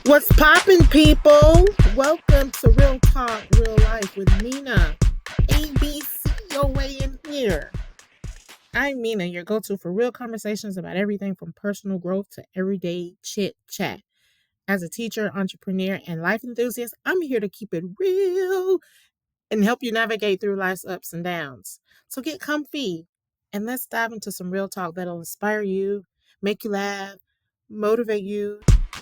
What's poppin', people? Welcome to Real Talk, Real Life with Mina. ABC, your way in here. I'm Mina, your go to for real conversations about everything from personal growth to everyday chit chat. As a teacher, entrepreneur, and life enthusiast, I'm here to keep it real and help you navigate through life's ups and downs. So get comfy and let's dive into some real talk that'll inspire you, make you laugh, motivate you,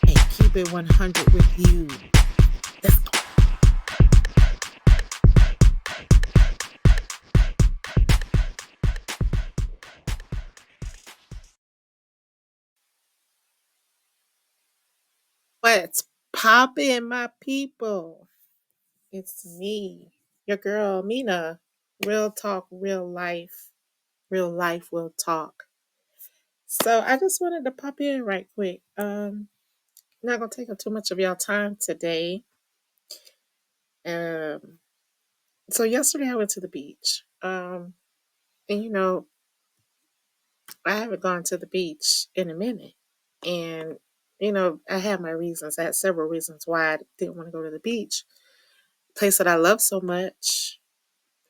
and keep it 100 with you. Let's go. What's poppin', my people? It's me, your girl, Mina. Real talk, real life. Real life will talk. So I just wanted to pop in right quick. Not gonna take up too much of y'all time today. Um, so yesterday I went to the beach. And I haven't gone to the beach in a minute. And I had my reasons. I had several reasons why I didn't want to go to the beach. Place that I love so much,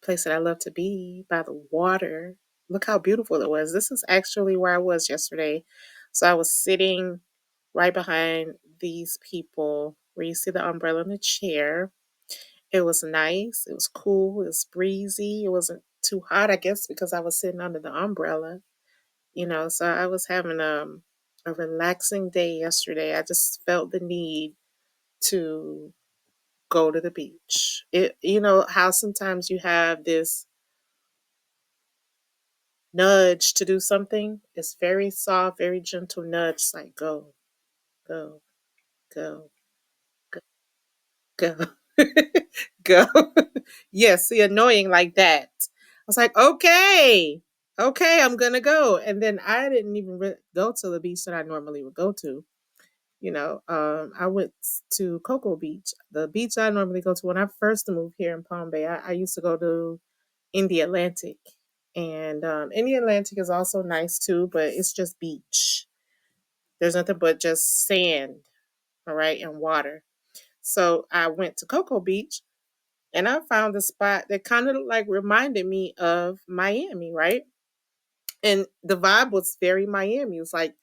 place that I love to be by the water. Look how beautiful it was. This is actually where I was yesterday. So I was sitting right behind these people where you see the umbrella and the chair. It was nice. It was cool. It was breezy. It wasn't too hot, I guess, because I was sitting under the umbrella. So I was having a relaxing day yesterday. I just felt the need to go to the beach. How sometimes you have this nudge to do something? It's very soft, very gentle nudge. It's like go, go, go, go, go, go. Yes, see, annoying like that. I was like, okay, I'm gonna go. And then I didn't even go to the beach that I normally would go to. I went to Cocoa Beach, the beach I normally go to when I first moved here in Palm Bay. I used to go to in the Atlantic. And in the Atlantic is also nice too, but it's just beach. There's nothing but just sand, all right, and water. So I went to Cocoa Beach and I found a spot that kind of like reminded me of Miami, right? And the vibe was very Miami. It was like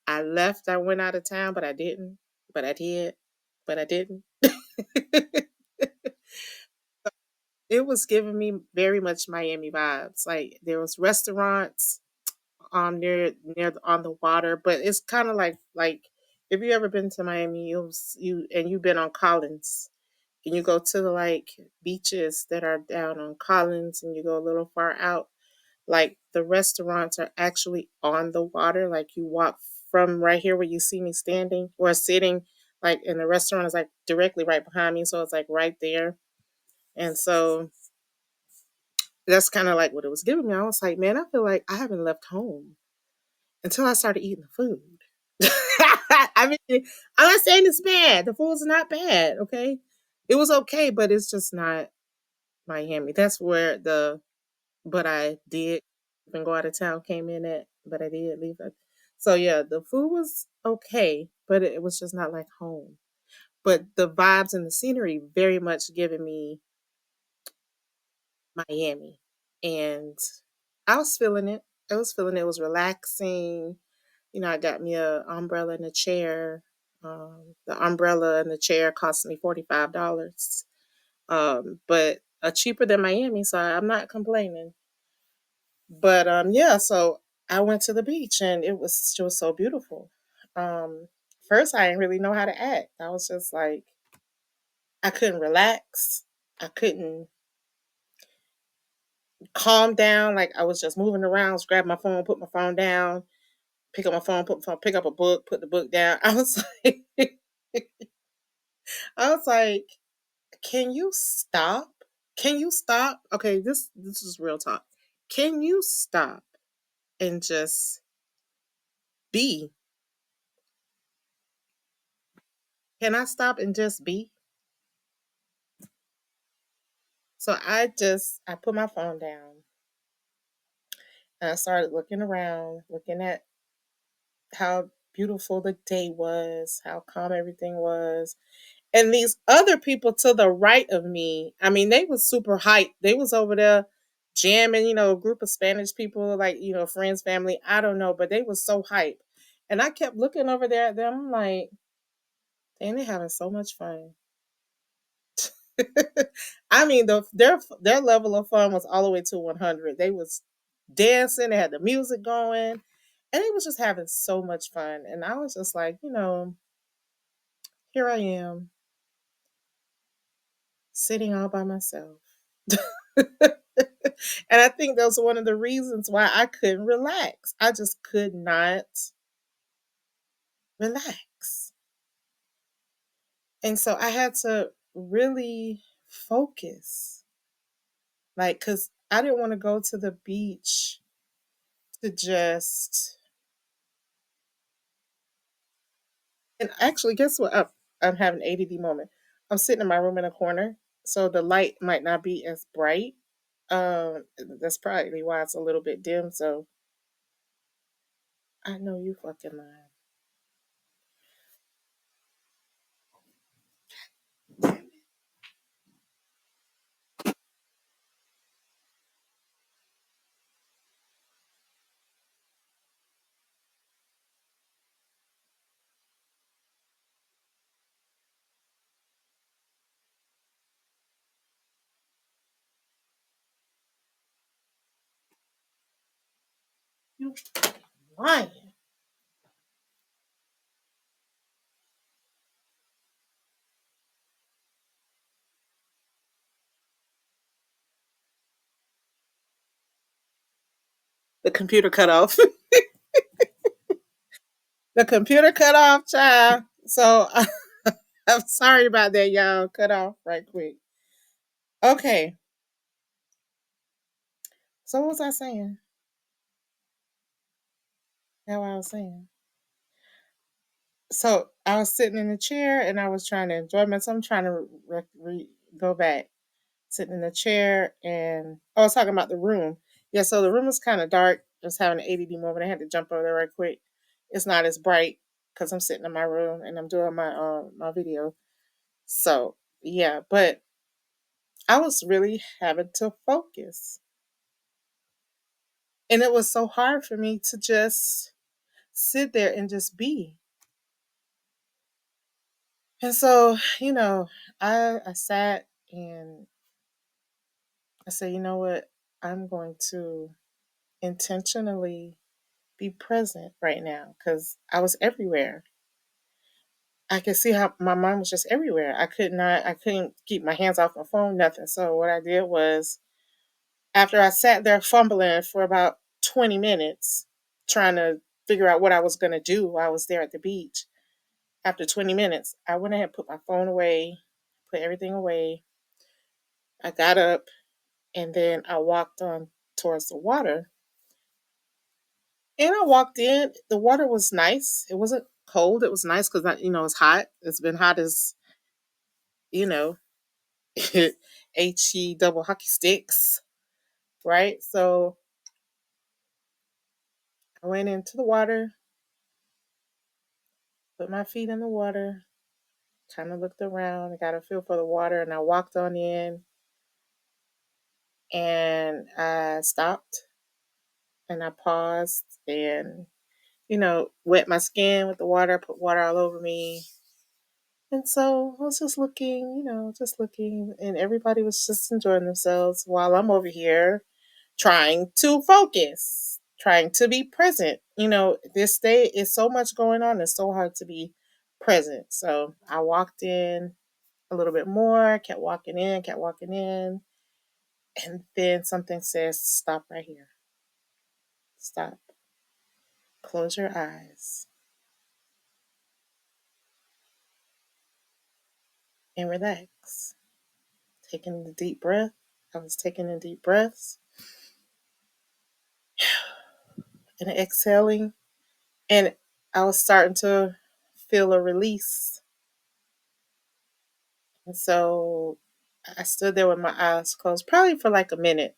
I left, I went out of town, but I didn't, but I did, but I didn't. It was giving me very much Miami vibes. Like there was restaurants near on the water, but it's kind of like if you ever been to Miami, you've been on Collins and you go to the like beaches that are down on Collins and you go a little far out, like the restaurants are actually on the water. Like you walk from right here where you see me standing or sitting, like and the restaurant is like directly right behind me, so it's like right there. And so that's kind of like what it was giving me. I was like, man, I feel like I haven't left home until I started eating the food. I mean, I'm not saying it's bad. The food's not bad, okay? It was okay, but it's just not Miami. That's where the but I did even go out of town came in at, but I did leave it. So yeah, the food was okay, but it was just not like home. But the vibes and the scenery very much giving me Miami. And I was feeling it. I was feeling it. It was relaxing. I got me a umbrella and a chair. The umbrella and the chair cost me $45, but cheaper than Miami, so I'm not complaining. But yeah, so I went to the beach and it was so beautiful. First, I didn't really know how to act. I was just like, I couldn't relax. I couldn't calm down. Like I was just moving around, grab my phone, put my phone down, pick up my phone, put my phone, pick up a book, put the book down. I was like, I was like, can you stop? Can you stop? Okay, this is real talk. Can you stop and just be? Can I stop and just be? So I put my phone down and I started looking around, looking at how beautiful the day was, how calm everything was. And these other people to the right of me, I mean, they was super hyped. They was over there jamming, a group of Spanish people, like, friends, family, I don't know, but they was so hyped. And I kept looking over there at them like, dang, they having so much fun. I mean, their level of fun was all the way to 100. They was dancing, they had the music going, and they was just having so much fun. And I was just like, here I am sitting all by myself. And I think that was one of the reasons why I couldn't relax. I just could not relax. And so I had to really focus. Like, cause I didn't want to go to the beach to just, and actually, guess what? I'm having an ADD moment. I'm sitting in my room in a corner, so the light might not be as bright. That's probably why it's a little bit dim. So I know you fucking lying. You lying. The computer cut off. The computer cut off, child. So I'm sorry about that, y'all. Cut off right quick. Okay. So what was I saying? That's what I was saying. So I was sitting in the chair and I was trying to enjoy myself. I'm trying to go back, sitting in the chair, and I was talking about the room. Yeah, so the room was kind of dark. I was having an ADD moment. I had to jump over there right quick. It's not as bright because I'm sitting in my room and I'm doing my video. So yeah, but I was really having to focus, and it was so hard for me to just sit there and just be. And so, I sat and I said, you know what? I'm going to intentionally be present right now because I was everywhere. I could see how my mind was just everywhere. I couldn't keep my hands off my phone, nothing. So what I did was after I sat there fumbling for about 20 minutes trying to figure out what I was going to do while I was there at the beach, after 20 minutes, I went ahead and put my phone away, put everything away. I got up and then I walked on towards the water. And I walked in. The water was nice. It wasn't cold. It was nice because, it's hot. It's been hot as, you know, HE double hockey sticks, right? So I went into the water, put my feet in the water, kind of looked around. I got a feel for the water and I walked on in and I stopped and I paused and, wet my skin with the water, put water all over me. And so I was just looking, just looking, and everybody was just enjoying themselves while I'm over here trying to focus, trying to be present. This day is so much going on, it's so hard to be present. So I walked in a little bit more, kept walking in, and then something says, stop right here. Stop. Close your eyes and relax. Taking the deep breath. I was taking in deep breaths and exhaling. And I was starting to feel a release. And so I stood there with my eyes closed, probably for like a minute,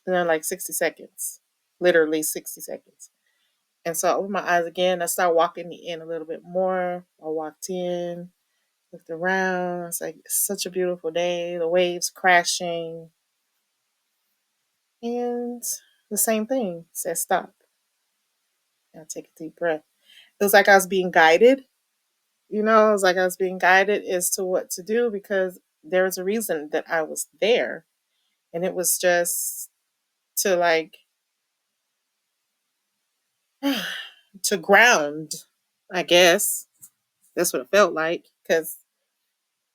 and then like 60 seconds, literally 60 seconds. And so I opened my eyes again. I started walking in a little bit more. I walked in, looked around. It's like it's such a beautiful day. The waves crashing, and the same thing said stop. And I take a deep breath. It was like I was being guided. It was like I was being guided as to what to do because there was a reason that I was there, and it was just to like to ground. I guess that's what it felt like because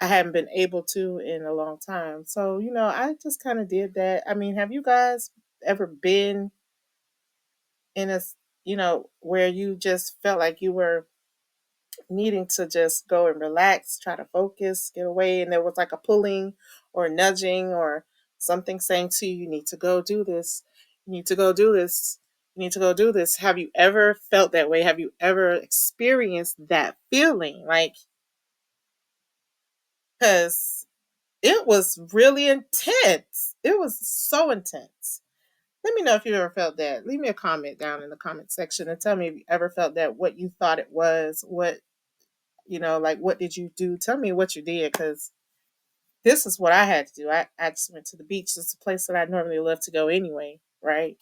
I hadn't been able to in a long time. So, I just kind of did that. I mean, have you guys ever been in where you just felt like you were needing to just go and relax, try to focus, get away, and there was like a pulling or nudging or something saying to you, you need to go do this. You need to go do this. You need to go do this. Have you ever felt that way? Have you ever experienced that feeling? Like, because it was really intense. It was so intense. Let me know if you ever felt that. Leave me a comment down in the comment section and tell me if you ever felt that, what you thought it was, like what did you do? Tell me what you did because this is what I had to do. I just went to the beach. It's a place that I normally love to go anyway, right?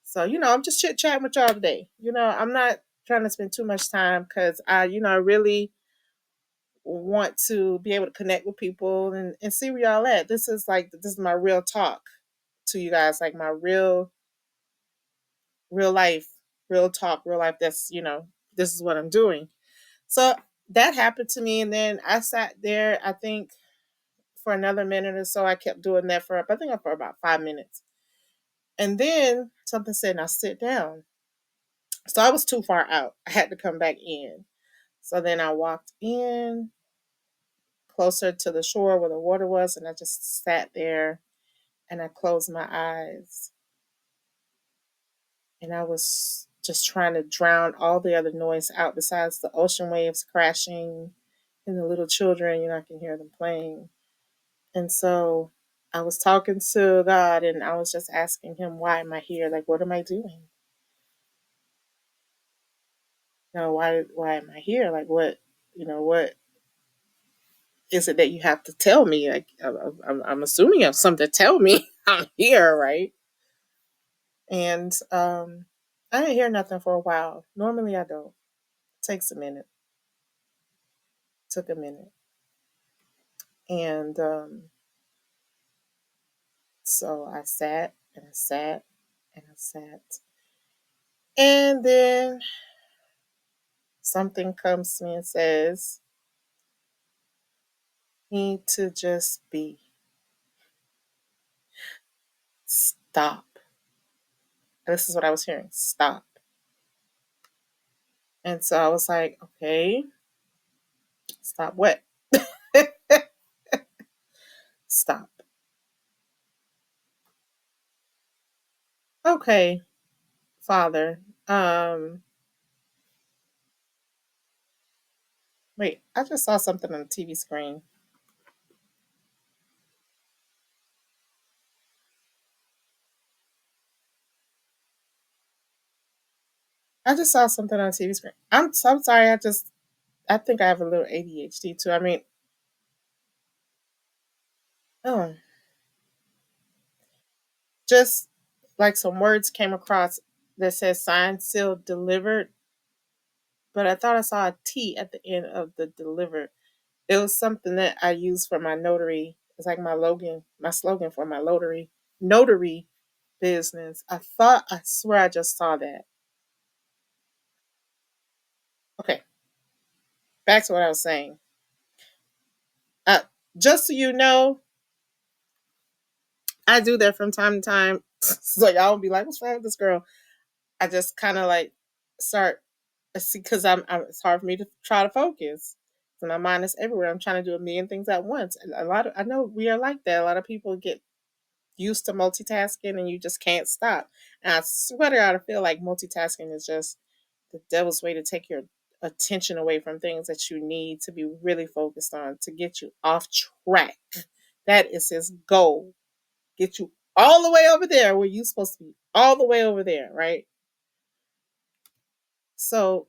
So, I'm just chit chatting with y'all today. I'm not trying to spend too much time because I really want to be able to connect with people and see where y'all at. This is my real talk to you guys, like my real life, real talk, real life. This is what I'm doing. So that happened to me, and then I sat there. I think for another minute or so, I kept doing that for about 5 minutes, and then something said, "Now sit down." So I was too far out. I had to come back in. So then I walked in closer to the shore where the water was, and I just sat there and I closed my eyes and I was just trying to drown all the other noise out besides the ocean waves crashing and the little children, I can hear them playing. And so I was talking to God and I was just asking him, why am I here? Like, what am I doing? Why am I here? Like, what is it that you have to tell me? Like, I'm assuming you have something to tell me. I'm here, right? And I didn't hear nothing for a while. Normally I don't. It takes a minute. Took a minute. And so I sat and I sat and I sat. And then something comes to me and says, need to just be. Stop. This is what I was hearing. Stop. And so I was like, okay, stop what? Stop. Okay, Father. Wait, I just saw something on the TV screen. I just saw something on the TV screen. I'm sorry. I think I have a little ADHD too. I mean, oh, just like some words came across that says signed, sealed, delivered, but I thought I saw a T at the end of the delivered. It was something that I use for my notary. It's like my slogan for my notary business. I swear I just saw that. Okay, back to what I was saying. Uh, just so you know, I do that from time to time. So y'all will be like, "What's wrong with this girl?" I just kind of like start see because it's hard for me to try to focus. So my mind is everywhere. I'm trying to do a million things at once. And I know we are like that. A lot of people get used to multitasking and you just can't stop. And I swear to God, I feel like multitasking is just the devil's way to take your attention away from things that you need to be really focused on to get you off track. That is his goal. Get you all the way over there where you're supposed to be, all the way over there, right? So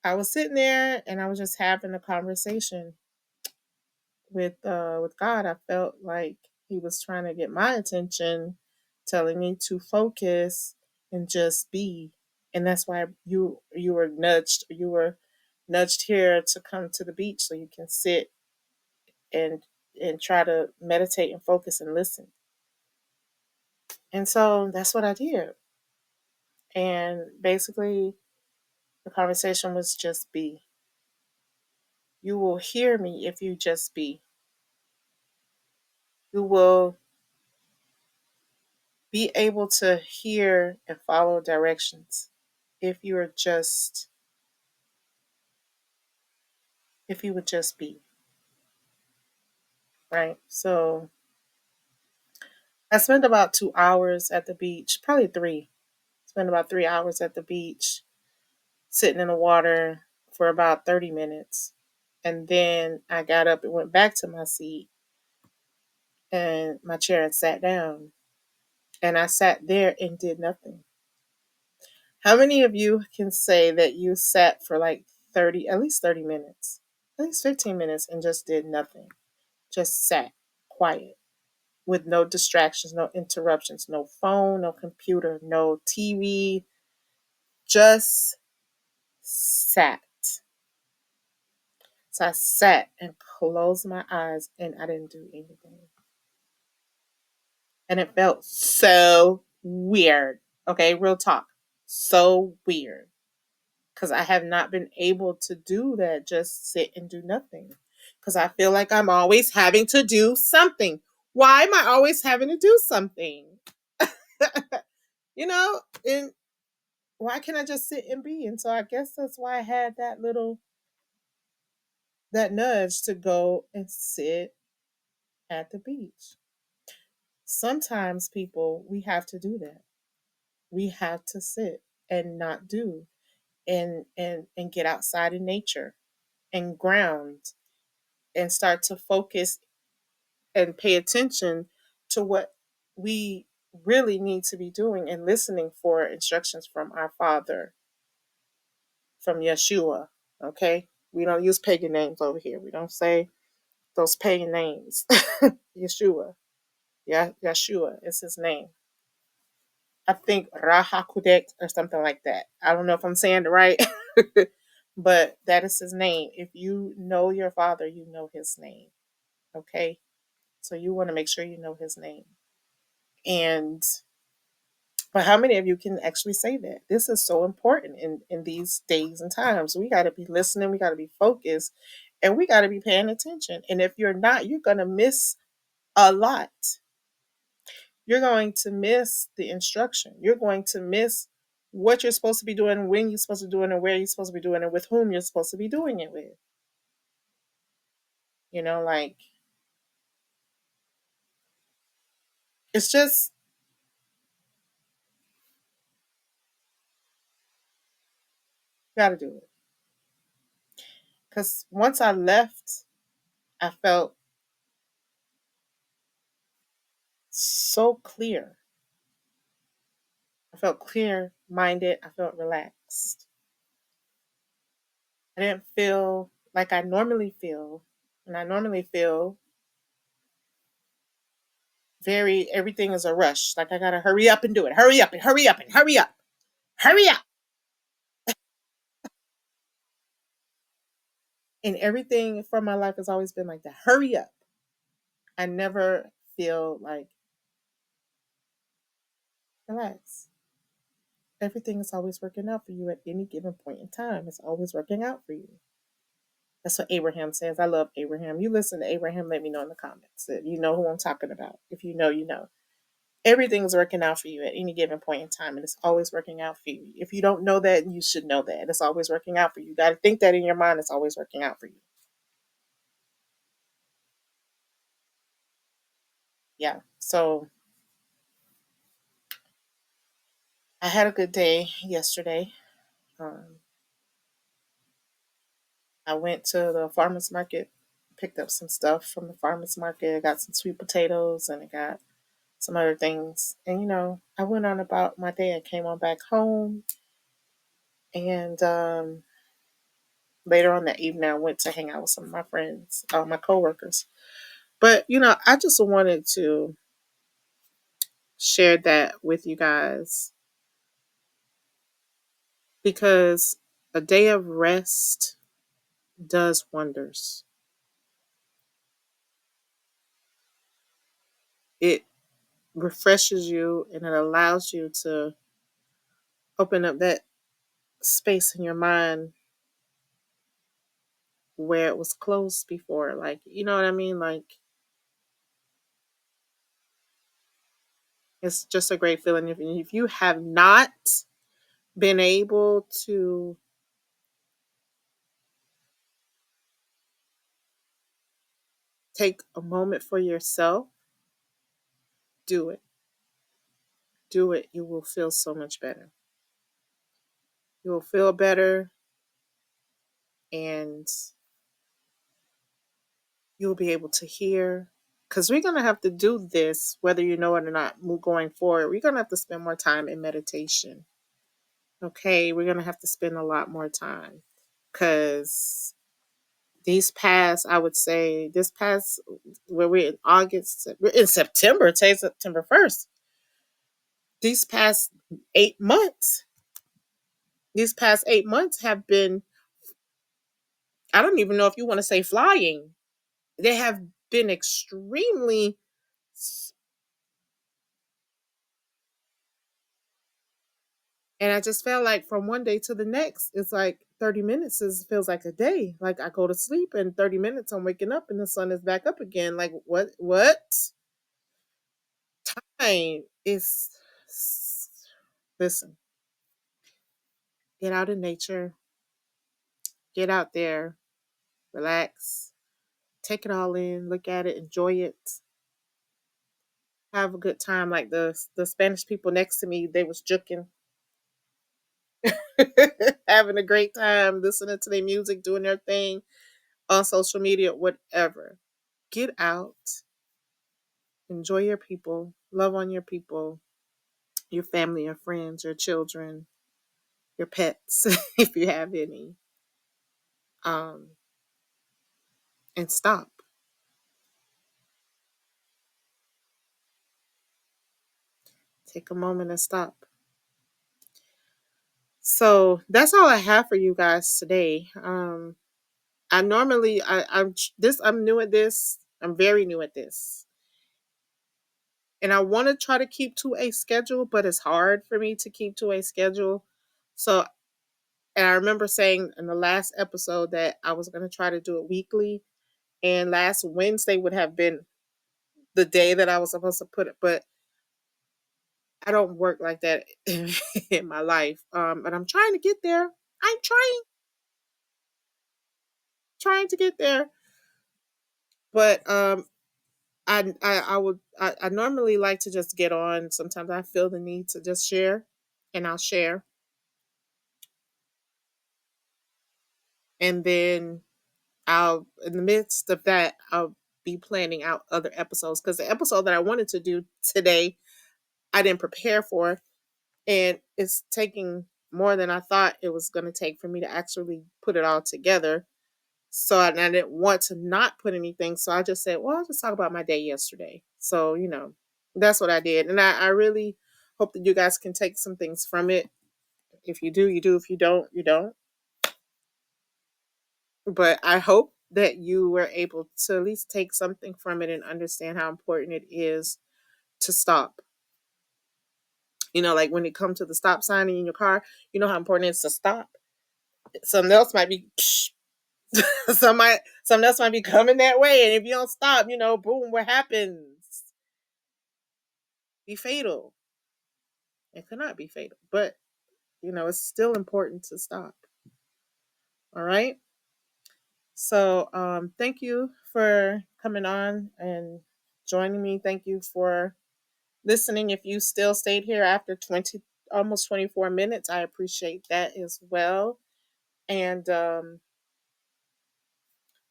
I was sitting there and I was just having a conversation with God. I felt like he was trying to get my attention, telling me to focus and just be. And that's why you were nudged here to come to the beach so you can sit and try to meditate and focus and listen. And so that's what I did. And basically the conversation was just be. You will hear me if you just be. You will be able to hear and follow directions if you are just if you would just be, right? So I spent about 2 hours at the beach, probably three. Spent about 3 hours at the beach, sitting in the water for about 30 minutes. And then I got up and went back to my seat and my chair and sat down. And I sat there and did nothing. How many of you can say that you sat for like 30, at least 30 minutes, at least 15 minutes and just did nothing? Just sat quiet with no distractions, no interruptions, no phone, no computer, no TV, just sat. So I sat and closed my eyes and I didn't do anything. And it felt so weird. Okay, real talk. So weird. Because I have not been able to do that, just sit and do nothing. Because I feel like I'm always having to do something. Why am I always having to do something? you know, and why can't I just sit and be? And so I guess that's why I had that nudge to go and sit at the beach. Sometimes people, we have to do that. We have to sit and not do and get outside in nature and ground and start to focus and pay attention to what we really need to be doing and listening for instructions from our Father, from Yeshua. Okay? We don't use pagan names over here. We don't say those pagan names. Yeshua. Yeah, Yeshua is his name. I think Rahakudek or something like that. I don't know if I'm saying it right, but that is his name. If you know your Father, you know his name. Okay? So you want to make sure you know his name. And but how many of you can actually say that? This is so important in these days and times. We got to be listening, we got to be focused, and we got to be paying attention. And if you're not, you're going to miss a lot. You're going to miss the instruction. You're going to miss what you're supposed to be doing, when you're supposed to be doing it, where you're supposed to be doing it, with whom you're supposed to be doing it with. Like it's just got to do it. Because once I left, I felt so clear. I felt clear minded. I felt relaxed. I didn't feel like I normally feel. And I normally feel everything is a rush. Like I got to hurry up and do it. Hurry up and hurry up and hurry up. Hurry up. And everything from my life has always been like that. Hurry up. I never feel like relax. Everything is always working out for you at any given point in time. It's always working out for you. That's what Abraham says. I love Abraham. You listen to Abraham, let me know in the comments. If you know who I'm talking about. If you know, you know. Everything's working out for you at any given point in time, and it's always working out for you. If you don't know that, you should know that. It's always working out for you. You got to think that in your mind, it's always working out for you. Yeah. So I had a good day yesterday. Um, I went to the farmer's market, picked up some stuff from the farmer's market. I got some sweet potatoes and I got some other things. And, I went on about my day. I came on back home And later on that evening, I went to hang out with some of my friends, my coworkers. But I just wanted to share that with you guys because a day of rest does wonders. It refreshes you and it allows you to open up that space in your mind where it was closed before. Like, you know what I mean? Like, it's just a great feeling. If you have not been able to take a moment for yourself, do it. Do it. You will feel so much better. You will feel better and you'll be able to hear. Because we're going to have to do this, whether you know it or not, going forward. We're going to have to spend more time in meditation. Okay. We're going to have to spend a lot more time. Because these past, I would say, this past, where we're in August, we're in September, today's September 1st. These past 8 months, these past 8 months have been, I don't even know if you want to say flying. They have been extremely, and I just felt like from one day to the next, it's like 30 minutes feels like a day. Like I go to sleep and 30 minutes I'm waking up and the sun is back up again. Like what? Time is, listen, get out in nature, get out there, relax, take it all in, look at it, enjoy it, have a good time. Like the Spanish people next to me, they was juking, having a great time, listening to their music, doing their thing on social media, whatever. Get out, enjoy your people, love on your people, your family, your friends, your children, your pets, if you have any, um, and stop. Take a moment and stop. So that's all I have for you guys today. I normally I'm new at this. I'm very new at this. And I want to try to keep to a schedule, but it's hard for me to keep to a schedule. So, and I remember saying in the last episode that I was going to try to do it weekly, and last Wednesday would have been the day that I was supposed to put it, but I don't work like that in my life. But I'm trying to get there. I'm trying to get there. But I normally like to just get on. Sometimes I feel the need to just share, and I'll share, and then I'll in the midst of that I'll be planning out other episodes because the episode that I wanted to do today I didn't prepare for, and it's taking more than I thought it was going to take for me to actually put it all together. So and I didn't want to not put anything, so I just said, well, I'll just talk about my day yesterday. So that's what I did, and I really hope that you guys can take some things from it. If you do, you do. If you don't, you don't. But I hope that you were able to at least take something from it and understand how important it is to stop. Like when it comes to the stop sign in your car, you know how important it is to stop. Something else might be something else might be coming that way. And if you don't stop, boom, what happens? Be fatal. It could not be fatal. But, it's still important to stop. All right. So thank you for coming on and joining me. Thank you for listening. If you still stayed here after 20, almost 24 minutes, I appreciate that as well. And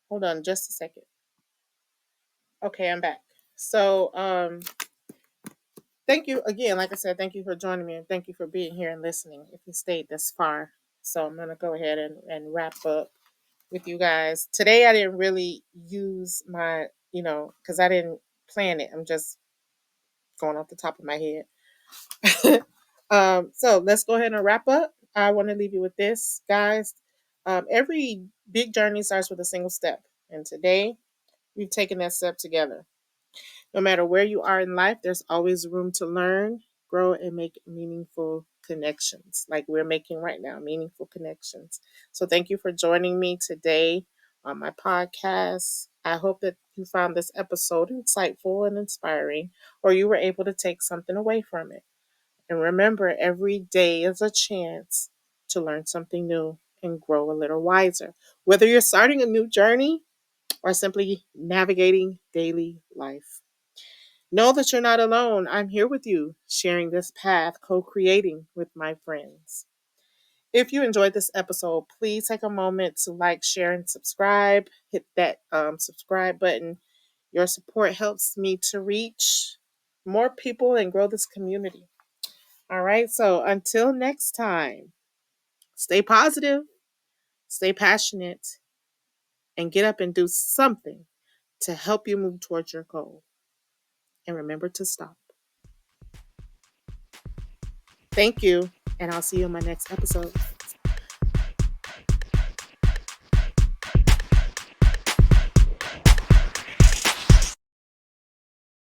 hold on just a second. Okay, I'm back. So thank you again. Like I said, thank you for joining me and thank you for being here and listening if you stayed this far. So I'm going to go ahead and wrap up with you guys. Today, I didn't really use my, because I didn't plan it. I'm just going off the top of my head. So let's go ahead and wrap up. I want to leave you with this, guys. Every big journey starts with a single step. And today, we've taken that step together. No matter where you are in life, there's always room to learn, grow, and make meaningful connections like we're making right now, meaningful connections. So thank you for joining me today on my podcast. I hope that you found this episode insightful and inspiring, or you were able to take something away from it. And remember, every day is a chance to learn something new and grow a little wiser. Whether you're starting a new journey or simply navigating daily life, know that you're not alone. I'm here with you, sharing this path, co creating with my friends. If you enjoyed this episode, please take a moment to like, share, and subscribe. Hit that subscribe button. Your support helps me to reach more people and grow this community. All right, so until next time, stay positive, stay passionate, and get up and do something to help you move towards your goal. And remember to stop. Thank you, and I'll see you in my next episode.